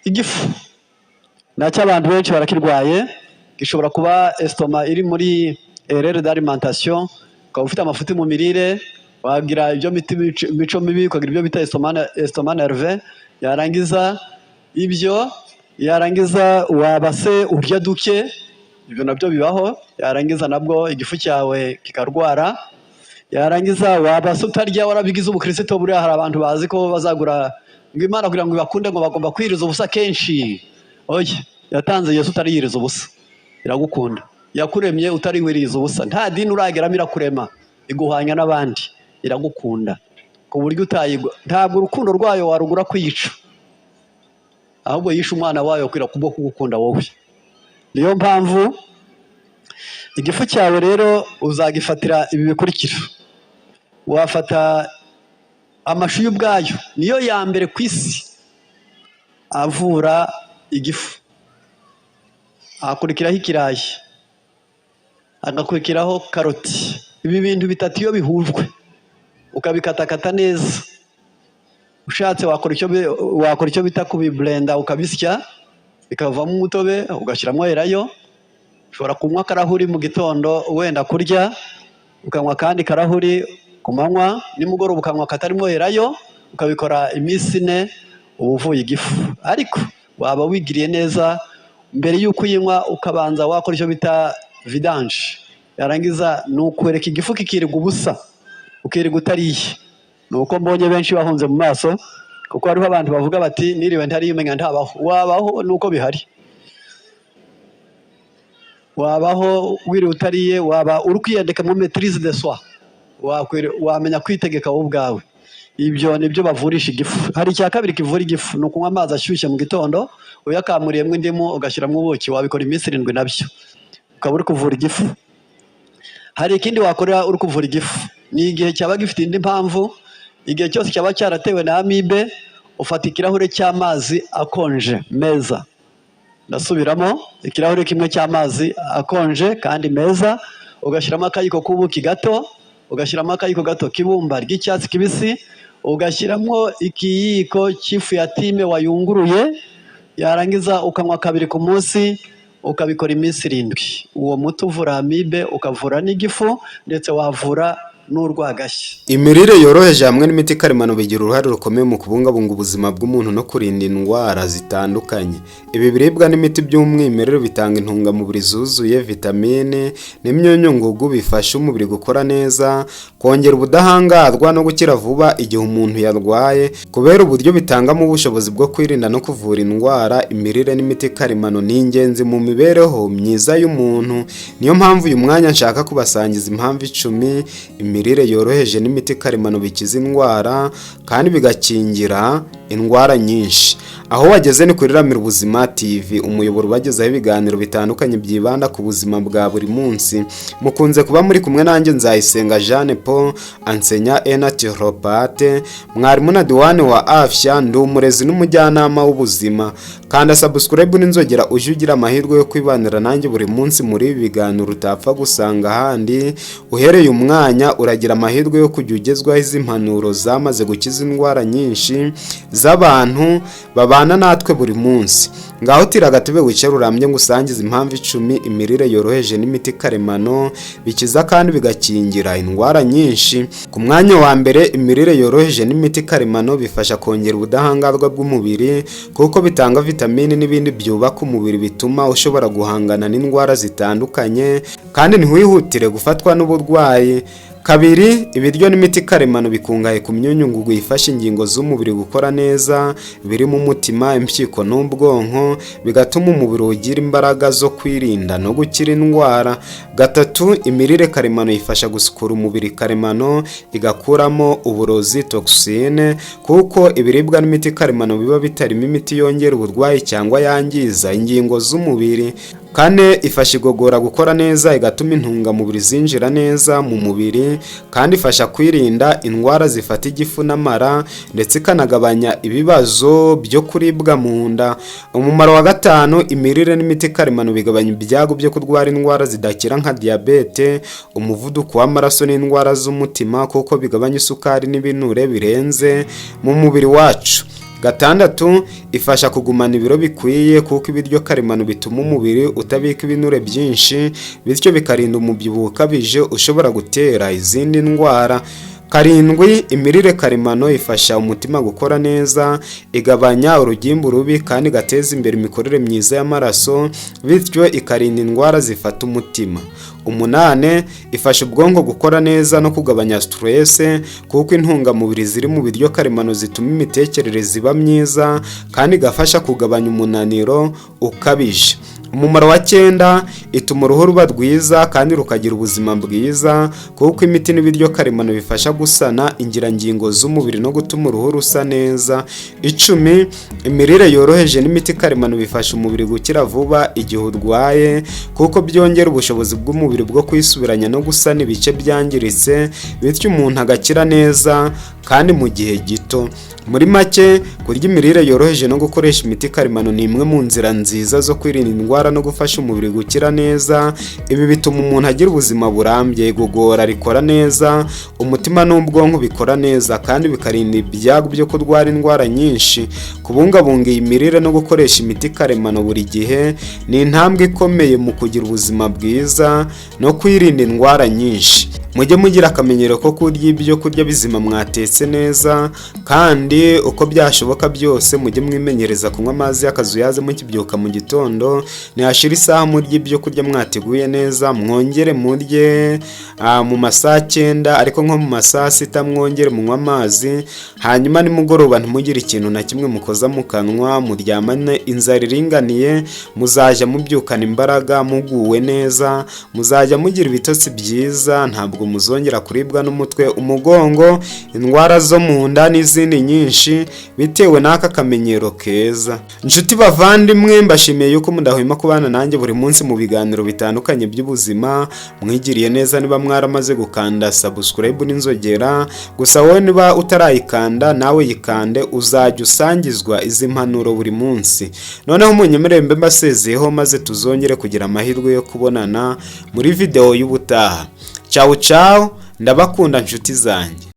Igifu nacyo abantu benshi barakirwaye, gishobora kuba estoma iri muri erreur d'alimentation, ukaba ufite amafuti mu mirire, wagira ibyo mico mibi, ukagira ibyo bita estoma nerve, yarangiza wabase urya duke, ibyo nabyo bibaho, yarangiza nabwo igifu cyawe kikarwara, yarangiza wabase utarya warabigize ubukristo. Buriya hari abantu bazi ko bazagura ngo Imana kugira ngo ibakunde ngo bagomba kwiriza ubusa kenshi. Oya, yatanze Yesu utariyiriza ubusa, iragukunda. Yakuremye utariwiriza ubusa, nta dini urageramo irakurema, iguhanya n'abandi, iragukunda ku buryo utayigwa. Ntabwo urukundo rwayo warugura kwiyica, ahubwo yishe umwana wayo kwira kubwo kugukunda wowe. Niyo mpamvu igifu cyawe rero uzagifatira ibi bikurikira. Wafata amashu y'ubwayo, niyo ya mbere ku isi avura igifu. Hakurikiraho ikirayi, hagakurikiraho karoti. Ibi bintu bitatu iyo bihujwe ukabikatakata neza, ushatse wakora icyo bita kubiblenda, ukabisya bikavamo umutobe, ugashyiramo erayo. Ushobora kunywa akarahuri mu gitondo wenda kurya, ukanywa kandi karahuri ku manywa, nimugoroba ukanywa katarimo erayo, ukabikora iminsi 4, uba uvuye igifu. Ariko waba wigiriye neza, mbere y'uko uyinywa ukabanza wakora icyo bita vidange, yarangiza nukwereka igifu kikirirwa ubusa, ukirirwa utariye. Nuko mbonye benshi bahunze mu maso, kuko hariho abantu bavuga bati niriwe ntariyimenya ntabaho. Wabaho nuko bihari, wabaho wiri utariye, waba uri kwiyandika mu maîtrise de soi, wamenya kwitegeka wowe ubwawe. Ibyo nibyo bavurisha igifu. Hari icya kabiri kivura igifu, ni ukunywa amazi ashyushye mu gitondo, uyakamuriyemo indimu ugashyiramo ubuki. Wabikora iminsi 7 nabyo, ukaba uri kuvura igifu. Hari ikindi wakorera uri kuvura igifu, ni igihe cyaba gifite indi mpamvu. Igihe cyose cyaba cyaratewe na amibe, ufata ikirahure cy'amazi akonje meza. Ndasubiramo, ikirahure kimwe cy'amazi akonje kandi meza, ugashyiramo akayiko k'ubuki gato, ugashyiramo akayiko gato k'ibumba ry'icyatsi kibisi, ugashyiramo ikiyiko cy'ifu ya time wayunguruye, yarangiza ukanywa 2 ku munsi, ukabikora iminsi 7. Uwo muti uvura amibe, ukavura n'igifu, ndetse wavura n'urwagashya. Imirire yoroheje hamwe n'imiti karemano bigira uruhare rukomeye mu kubungabunga ubuzima bw'umuntu no kurinda indwara zitandukanye. Ibi biribwa n'imiti by'umwimerere bitanga intungamubiri zuzuye, vitamine n'imyunyungugu bifasha umubiri gukora neza, kongera ubudahangarwa no gukira vuba igihe umuntu yarwaye. Kubera uburyo bitangamo ubushobozi bwo kwirinda no kuvura indwara, imirire n'imiti karemano ni ingenzi mu mibereho myiza y'umuntu. Niyo mpamvu uyu mwanya nshaka kubasangiza impamvu 10 imirire yoroheje n'imiti karemano bikiza indwara kandi bigakingira indwara nyinshi. Aho wageze ni kuri Ramira Ubuzima TV, umuyoboro bagezaho ibiganiro bitandukanye byibanda ku buzima bwa buri munsi. Mukunze kuba muri kumwe nanjye Nzayisenga Jeanne Paul, enseignant et naturopathe, mwarimu na diwani wa afya, ndi umurezi n'umujyanama w'ubuzima. Kanda subscribe n'inzogera uje ugira amahirwe yo kwibanira nanjye buri munsi muri ibi biganiro utapfa gusanga ahandi. Uhereye umwanya uragira amahirwe yo kujya ugezwaho izi impanuro zamaze gukiza indwara nyinshi z'abantu babana natwe buri munsi. Ngaho tira agatebe wicare urambye ngusangiza impamvu 10 imirire yoroheje n'imiti karemano bikiza kandi bigakingira indwara nyinshi. Ku mwanya wa mbere, imirire yoroheje n'imiti karemano bifasha kongera ubudahangarwa bw'umubiri, kuko bitanga vitamine n'ibindi byubaka umubiri bituma ushobora guhangana n'indwara zitandukanye kandi ntiwihutire gufatwa n'uburwayi. Kabiri, ibiryo n'imiti karemano bikungahaye ku myunyungugu ifasha ingingo z'umubiri gukora neza, birimo umutima, impyiko n'ubwonko, bigatuma umubiri ugira imbaraga zo kwirinda no gukira indwara. Gatatu, imirire karemano ifasha gusukura umubiri karemano, igakuramo uburozi toxine, kuko ibiribwa n'imiti karemano biba bitarimo imiti yongera uburwayi cyangwa yangiza ingingo z'umubiri. Kane, ifasha igogora gukora neza, igatuma intungamubiri zinjira neza mu mubiri, kandi ifasha kwirinda indwara zifata igifu n'amara, ndetse ikanagabanya ibibazo byo kuribwa mu nda. Umumaro wa gatanu, imirire n'imiti karemano bigabanya ibyago byo kurwara indwara zidakira nka diabete, umuvuduko w'amaraso n'indwara z'umutima, kuko bigabanya isukari n'ibinure birenze mu mubiri wacu. 6, ifasha kugumana ibiro bikwiye kuko ibiryo karemano bituma umubiri utabika ibinure byinshi bityo bikarinda umubyibuho ukabije ushobora gutera izindi ndwara. 7, imirire karemano ifasha umutima gukora neza, igabanya urugimbu rubi kandi igateza imbere imikorere myiza y'amaraso bityo ikarinda indwara zifata umutima. 8, ifasha ubwonko gukora neza no kugabanya stress kuko intungamubiri ziri mu biryo karemano zituma imitekerereze iba myiza kandi igafasha kugabanya umunaniro ukabije. Umumaro wa 9, ituma uruhu ruba rwiza kandi rukagira ubuzima bwiza kuko imiti n'ibiryo karemano bifasha gusana ingirangingo z'umubiri no gutuma uruhu rusa neza. 10, imirire yoroheje n'imiti karemano bifasha umubiri gukira vuba igihe urwaye kuko byongera ubushobozi bw'umubiri bwo kwisubiranya no gusana ibice byangiritse bityo umuntu agakira neza kandi mu gihe gito. Muri make, kurya imirire yoroheje no gukoresha imiti karemano ni imwe mu nzira nziza zo kwirinda indwara no gufasha umubiri gukira neza. Ibi bituma umuntu agira ubuzima burambye, igogora rikora neza, umutima n'ubwonko bikora neza kandi bikarinda ibyago byo kurwara indwara nyinshi. Kubungabunga iyi mirire no gukoresha imiti karemano buri gihe ni intambwe ikomeye mu kugira ubuzima bwiza no kwirinda indwara nyinshi. Mujye mugira akamenyero ko kurya ibyo kurya bizima mwatetse neza kandi uko byashoboka byose mujye mwimenyereza kunywa amazi y'akazuyaze mukibyuka mu gitondo. Nihashira isaha murya ibyo kurya mwateguye neza, mwongere murye mu masaha 9 ariko nko mu masaha 6 mwongere munywa amazi. Hanyuma nimugoroba ntimugire ikintu na kimwe mukoza mu kanwa, muryamane inzara iringaniye, muzajya mubyukana imbaraga muguwe neza, muzajya mugira ibitotsi byiza, ntabwo muzongera kuribwa n'umutwe, umugongo, indwara zo mu nda n'izindi nyinshi bitewe n'aka kamenyero keza. Inshuti bavandimwe, mbashimiye yuko mudahwema kubana nanjye buri munsi mu biganiro bitandukanye by'ubuzima. Mwigiriye neza niba mwaramaze gukanda subscribe n'inzogera, gusa wowe niba utarayikanda nawe yikande, uzajya usangizwa izi mpanuro buri munsi. Noneho munyemerere mbe mbasezeyeho maze tuzongere kugira amahirwe yo kubonana muri video y'ubutaha. Ciao ciao, ndabakunda nshuti zanjye.